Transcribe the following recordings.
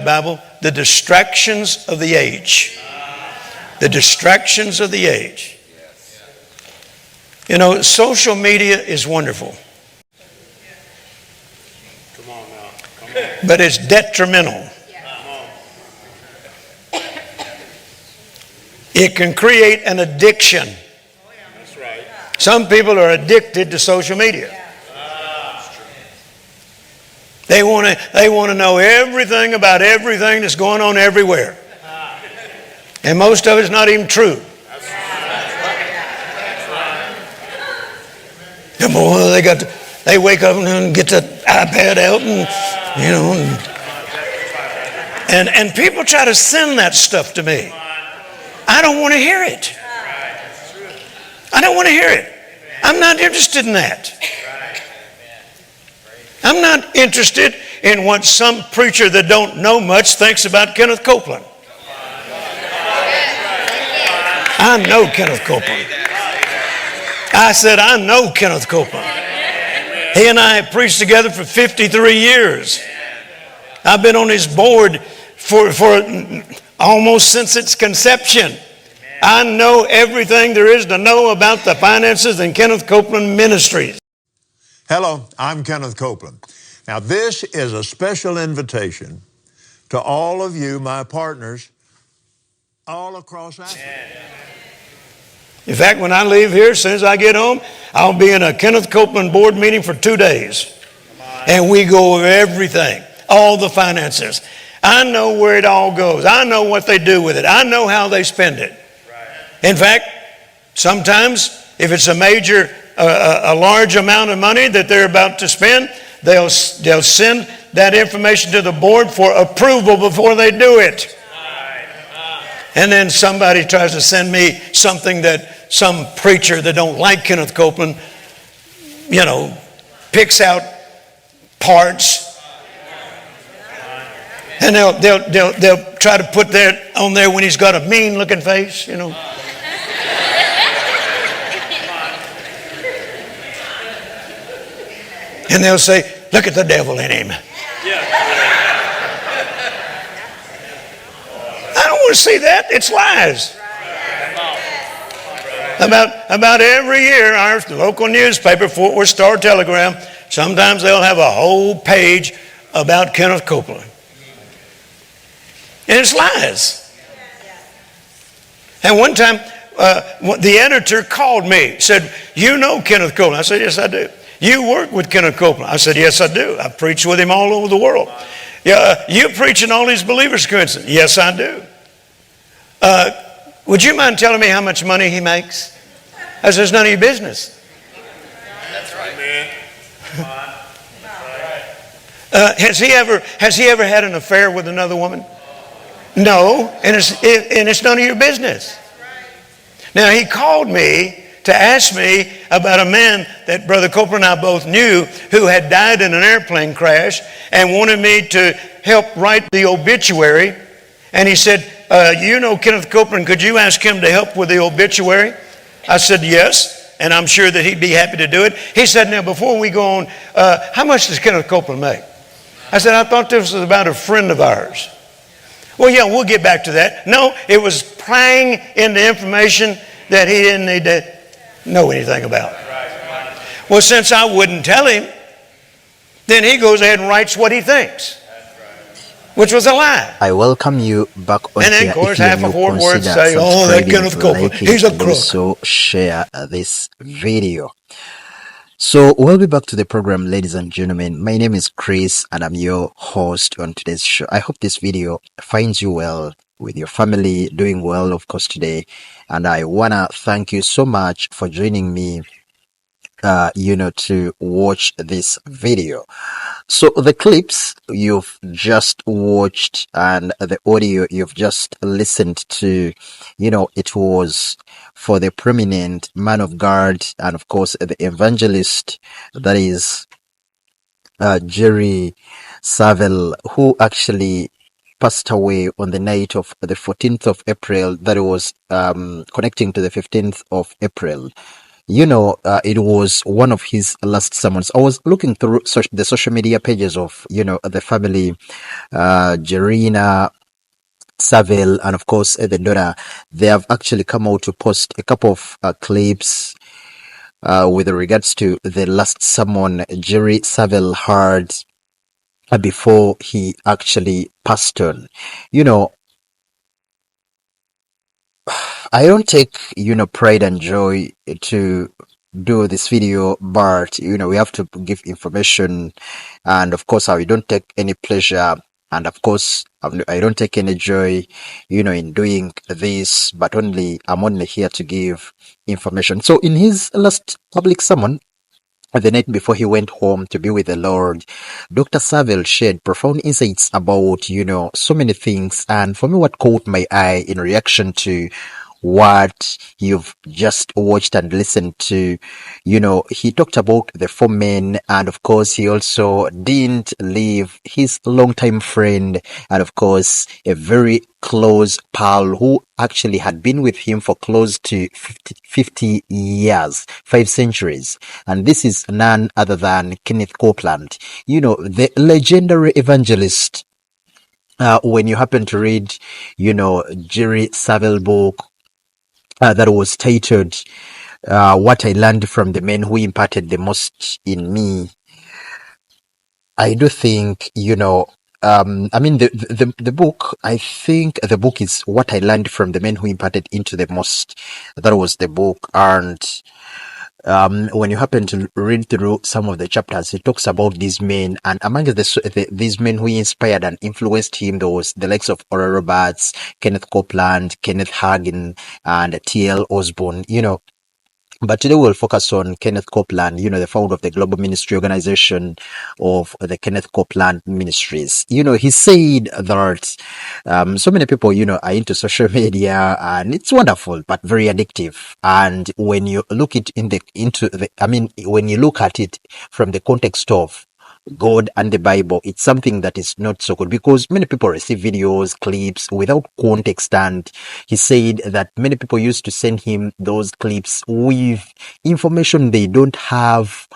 Bible, the distractions of the age. The distractions of the age. You know, social media is wonderful. Come on now. Come on. But it's detrimental. It can create an addiction. That's right. Some people are addicted to social media. They want to know everything about everything that's going on everywhere. And most of it's not even true. Boy, they wake up and get the iPad out and, you know, and people try to send that stuff to me. I don't want to hear it. I don't want to hear it. I'm not interested in that. I'm not interested in what some preacher that don't know much thinks about Kenneth Copeland. I know Kenneth Copeland. I said, I know Kenneth Copeland. He and I have preached together for 53 years. I've been on his board for almost since its conception. I know everything there is to know about the finances in Kenneth Copeland Ministries. Hello, I'm Kenneth Copeland. Now, this is a special invitation to all of you, my partners, all across Africa. In fact, when I leave here, as soon as I get home, I'll be in a Kenneth Copeland board meeting for 2 days. And we go over everything, all the finances. I know where it all goes. I know what they do with it. I know how they spend it. In fact, sometimes if it's a large amount of money that they're about to spend, they'll send that information to the board for approval before they do it. And then somebody tries to send me something that some preacher that don't like Kenneth Copeland, you know, picks out parts. And they'll try to put that on there when he's got a mean looking face, you know. And they'll say, look at the devil in him. I don't want to see that. It's lies. About every year, our local newspaper, Fort Worth Star Telegram, sometimes they'll have a whole page about Kenneth Copeland. And it's lies. And one time, the editor called me, said, you know Kenneth Copeland? I said, yes, I do. You work with Kenneth Copeland? I said, yes, I do. I preach with him all over the world. Yeah, you preach in all these believers' conferences? Yes, I do. Would you mind telling me how much money he makes? I said, it's none of your business. That's right, man. Has he ever had an affair with another woman? No, and it's none of your business. Now, he called me to ask me about a man that Brother Copeland and I both knew who had died in an airplane crash and wanted me to help write the obituary. And he said, you know Kenneth Copeland, could you ask him to help with the obituary? I said, yes, and I'm sure that he'd be happy to do it. He said, now before we go on, how much does Kenneth Copeland make? I said, I thought this was about a friend of ours. Well, yeah, we'll get back to that. No, it was prying into information that he didn't need to know anything about. Well, since I wouldn't tell him, then he goes ahead and writes what he thinks, which was a lie. I welcome you back on and then, here. of course, If you half new a word word consider say, oh, that subscribing, Kenneth Copeland, liking, he's a and crook. also share this video. So we'll be back to the program, ladies and gentlemen. My name is Chris and I'm your host on today's show. I hope this video finds you well, with your family doing well, of course, today. And I want to thank you so much for joining me, to watch this video. So the clips you've just watched and the audio you've just listened to, it was for the prominent man of God and of course the evangelist, that is Jerry Savelle, who actually passed away on the night of the 14th of April. That was connecting to the 15th of April. it was one of his last sermons. I was looking through the social media pages of, the family, Jerina, Saville, and of course, the daughter. They have actually come out to post a couple of clips with regards to the last sermon Jerry Savelle heard before he actually passed on. You know, I don't take, pride and joy to do this video, but, we have to give information. And of course, I don't take any pleasure. And of course, I don't take any joy, in doing this, but I'm only here to give information. So in his last public sermon, the night before he went home to be with the Lord, Dr. Saville shared profound insights about, so many things. And for me, what caught my eye in reaction to what you've just watched and listened to, he talked about the 4 men, and of course, he also didn't leave his longtime friend, and of course, a very close pal who actually had been with him for close to 50 years, 5 centuries. And this is none other than Kenneth Copeland, the legendary evangelist. When you happen to read, Jerry Savelle book, that was titled What I Learned from the Men Who Imparted the Most in Me, I do think, I mean, the book, I think the book is What I Learned from the Men Who Imparted into the Most. That was the book. And when you happen to read through some of the chapters, it talks about these men, and among these men who inspired and influenced him, there was the likes of Oral Roberts, Kenneth Copeland, Kenneth Hagin, and T.L. Osborn, But today we'll focus on Kenneth Copeland, the founder of the global ministry organization of the Kenneth Copeland Ministries. He said that so many people, are into social media, and it's wonderful but very addictive. And when you look when you look at it from the context of God and the Bible, it's something that is not so good, because many people receive videos, clips without context. And he said that many people used to send him those clips with information they don't have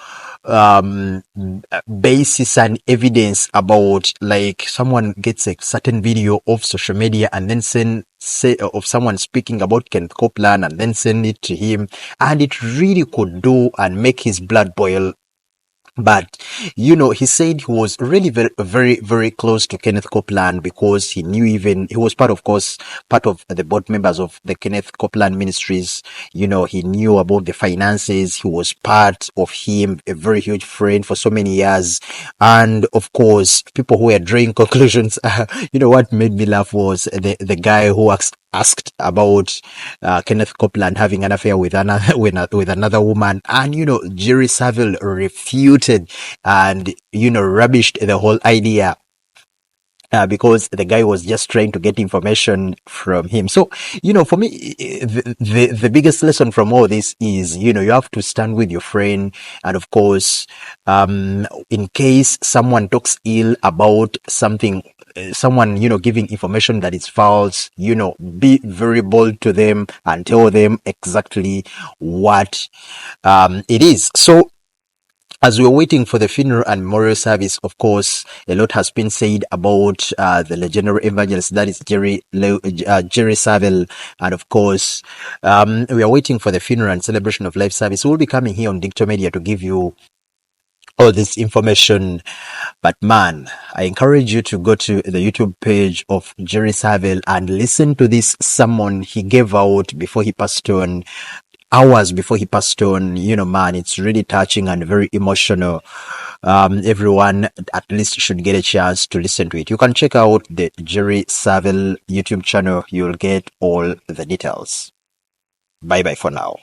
basis and evidence about. Like, someone gets a certain video of social media and then say of someone speaking about Kenneth Copeland and then send it to him, and it really could do and make his blood boil. But, he said he was really very, very, very close to Kenneth Copeland, because he was part of the board members of the Kenneth Copeland Ministries. He knew about the finances. He was part of him, a very huge friend for so many years. And of course, people who were drawing conclusions, what made me laugh was the guy who asked about Kenneth Copeland having an affair with another woman, and Jerry Savelle refuted and rubbished the whole idea, because the guy was just trying to get information from him. So, for me, the biggest lesson from all this is, you have to stand with your friend. And of course, in case someone talks ill about something, someone, giving information that is false, be very bold to them and tell them exactly what it is. So, as we are waiting for the funeral and memorial service, of course, a lot has been said about the legendary evangelist, that is Jerry Savelle. And of course, we are waiting for the funeral and celebration of life service. We'll be coming here on Dicto Media to give you all this information. But man, I encourage you to go to the YouTube page of Jerry Savelle and listen to this sermon he gave out before he passed on. Hours before he passed on, man, it's really touching and very emotional. Everyone at least should get a chance to listen to it. You can check out the Jerry Savelle YouTube channel. You'll get all the details. Bye bye for now.